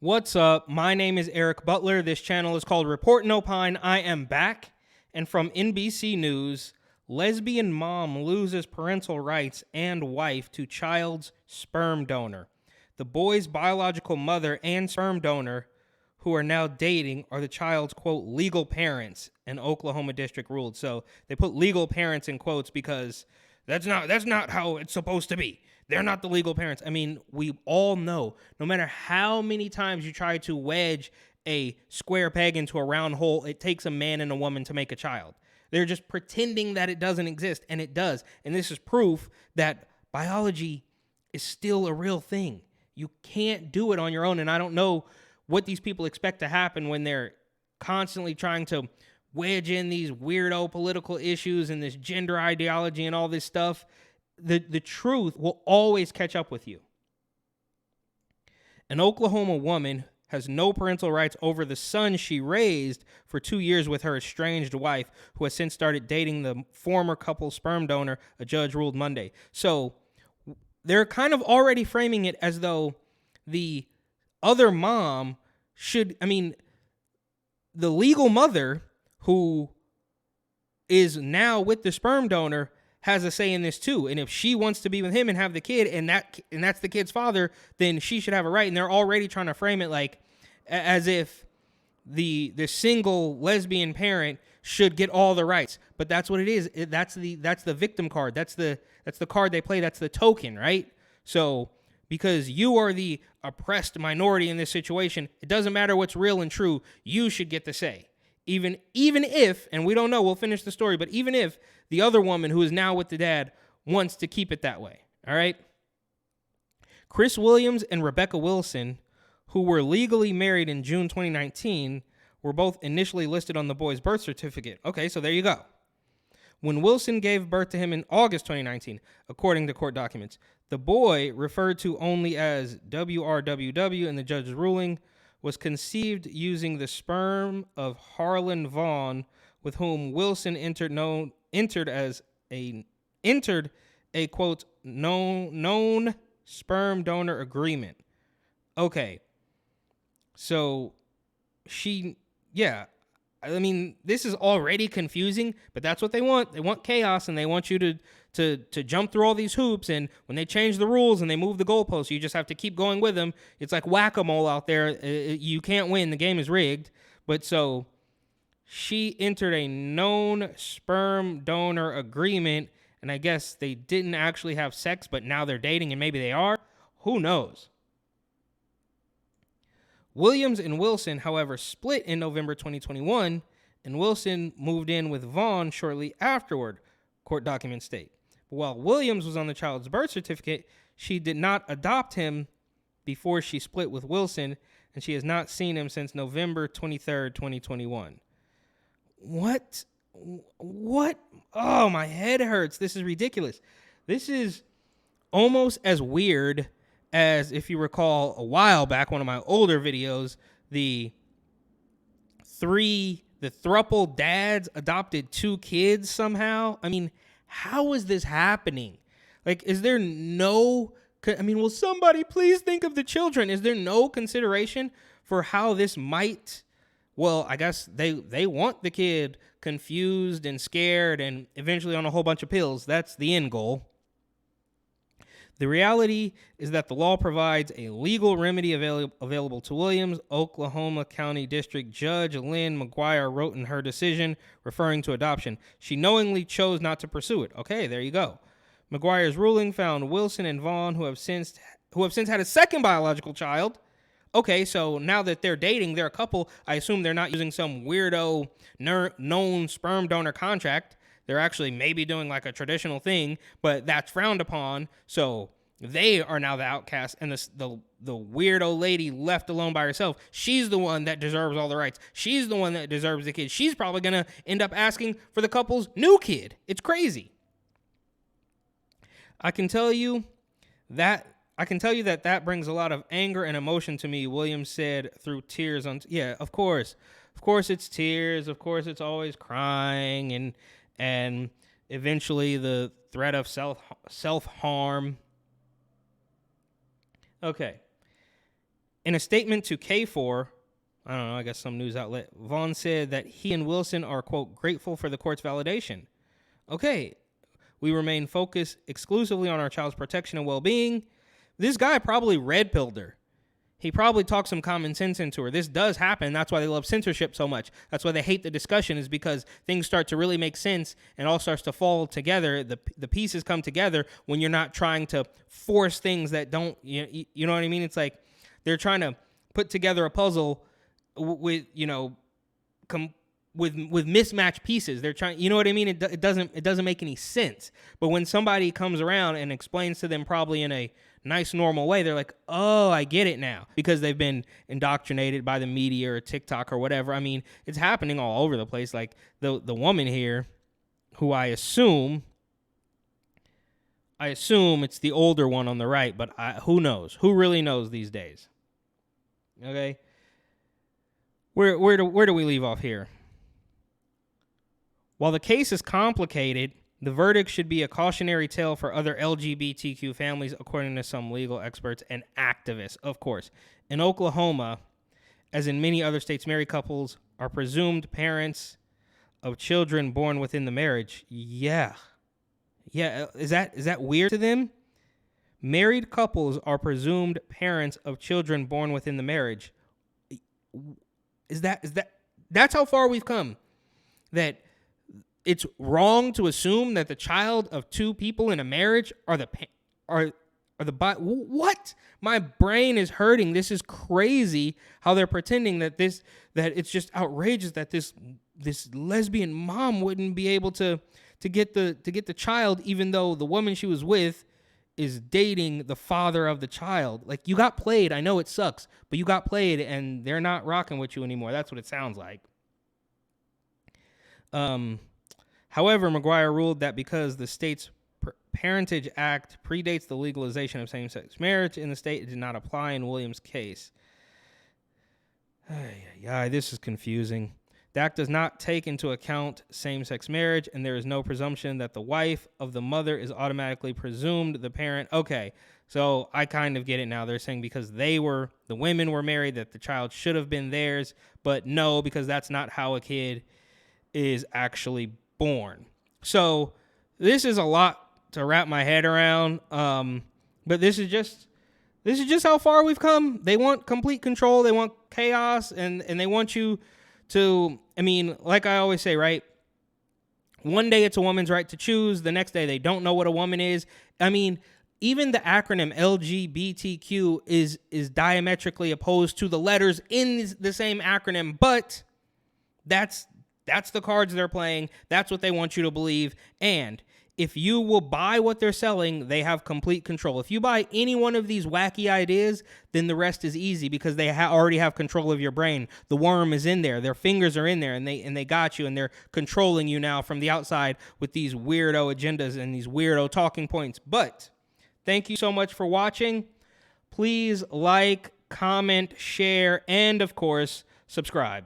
What's up? My name is Eric Butler. This channel is called Report and Opine. I am back. And from NBC News, lesbian mom loses parental rights and wife to child's sperm donor. The boy's biological mother and sperm donor, who are now dating, are the child's, quote, legal parents, an Oklahoma district ruled. So they put legal parents in quotes because that's not how it's supposed to be. They're not the legal parents. I mean, we all know, no matter how many times you try to wedge a square peg into a round hole, it takes a man and a woman to make a child. They're just pretending that it doesn't exist, and it does. And this is proof that biology is still a real thing. You can't do it on your own, and I don't know what these people expect to happen when they're constantly trying to wedge in these weirdo political issues and this gender ideology and all this stuff. The truth will always catch up with you. An Oklahoma woman has no parental rights over the son she raised for 2 years with her estranged wife, who has since started dating the former couple's sperm donor, a judge ruled Monday. So they're kind of already framing it as though the other mom should, the legal mother who is now with the sperm donor has a say in this too. And if she wants to be with him and have the kid, and that's the kid's father, then she should have a right. And they're already trying to frame it like as if the single lesbian parent should get all the rights. But that's what it is. That's the victim card. That's the card they play. That's the token, right? So because you are the oppressed minority in this situation, it doesn't matter what's real and true. You should get the say. Even if, and we don't know, we'll finish the story, but even if the other woman who is now with the dad wants to keep it that way, all right? Chris Williams and Rebecca Wilson, who were legally married in June 2019, were both initially listed on the boy's birth certificate. Okay, so there you go. When Wilson gave birth to him in August 2019, according to court documents, the boy, referred to only as WRWW in the judge's ruling, was conceived using the sperm of Harlan Vaughn, with whom Wilson entered a quote known sperm donor agreement. Okay, so this is already confusing, but that's what they want. They want chaos, and they want you to jump through all these hoops. And when they change the rules and they move the goalposts, you just have to keep going with them. It's like whack-a-mole out there. You can't win. The game is rigged. But so she entered a known sperm donor agreement, and I guess they didn't actually have sex, but now they're dating, and maybe they are. Who knows? Williams and Wilson, however, split in November 2021, and Wilson moved in with Vaughn shortly afterward, court documents state. But while Williams was on the child's birth certificate, she did not adopt him before she split with Wilson, and she has not seen him since November 23rd, 2021. What? Oh, my head hurts. This is ridiculous. This is almost as weird as, if you recall, a while back, one of my older videos, the throuple dads adopted 2 kids somehow. I mean, how is this happening? Like, is there no, will somebody please think of the children? Is there no consideration for how this might, well, I guess they want the kid confused and scared and eventually on a whole bunch of pills. That's the end goal. The reality is that the law provides a legal remedy available to Williams. Oklahoma County District Judge Lynn McGuire wrote in her decision referring to adoption. She knowingly chose not to pursue it. Okay, there you go. McGuire's ruling found Wilson and Vaughn, who have since had a second biological child. Okay, so now that they're dating, they're a couple. I assume they're not using some weirdo known sperm donor contract. They're actually maybe doing like a traditional thing, but that's frowned upon. So they are now the outcast, and the weirdo lady left alone by herself. She's the one that deserves all the rights. She's the one that deserves the kid. She's probably going to end up asking for the couple's new kid. It's crazy. I can tell you that brings a lot of anger and emotion to me, Williams said through tears. Of course it's tears. Of course it's always crying and eventually the threat of self-harm. Okay. In a statement to K4, I don't know, I guess some news outlet, Vaughn said that he and Wilson are, quote, grateful for the court's validation. Okay, we remain focused exclusively on our child's protection and well-being. This guy probably red-pilled her. He probably talked some common sense into her. This does happen. That's why they love censorship so much. That's why they hate the discussion, is because things start to really make sense and all starts to fall together. The pieces come together when you're not trying to force things that don't, you know what I mean? It's like they're trying to put together a puzzle with, with mismatched pieces. They're trying, you know what I mean? It doesn't make any sense. But when somebody comes around and explains to them probably in a nice, normal way, they're like, oh, I get it now, because they've been indoctrinated by the media or TikTok or whatever. I mean, it's happening all over the place. Like the woman here, who I assume it's the older one on the right, but who knows? Who really knows these days? Okay. Where do we leave off here? While the case is complicated, the verdict should be a cautionary tale for other LGBTQ families, according to some legal experts and activists, of course. In Oklahoma, as in many other states, married couples are presumed parents of children born within the marriage. Yeah. Is that weird to them? Married couples are presumed parents of children born within the marriage. That's how far we've come. That it's wrong to assume that the child of two people in a marriage are what? My brain is hurting. This is crazy how they're pretending that it's just outrageous that this lesbian mom wouldn't be able to get the child, even though the woman she was with is dating the father of the child. Like, you got played. I know it sucks, but you got played and they're not rocking with you anymore. That's what it sounds like. However, McGuire ruled that because the state's Parentage Act predates the legalization of same-sex marriage in the state, it did not apply in Williams' case. This is confusing. The act does not take into account same-sex marriage, and there is no presumption that the wife of the mother is automatically presumed the parent. Okay, so I kind of get it now. They're saying because the women were married, that the child should have been theirs, but no, because that's not how a kid is actually born. So this is a lot to wrap my head around, but this is just how far we've come. They want complete control, they want chaos, and they want you to, I mean, like I always say, right? One day it's a woman's right to choose, the next day they don't know what a woman is. I mean, even the acronym LGBTQ is diametrically opposed to the letters in the same acronym, but that's the cards they're playing. That's what they want you to believe. And if you will buy what they're selling, they have complete control. If you buy any one of these wacky ideas, then the rest is easy because they already have control of your brain. The worm is in there. Their fingers are in there, and they got you, and they're controlling you now from the outside with these weirdo agendas and these weirdo talking points. But thank you so much for watching. Please like, comment, share, and, of course, subscribe.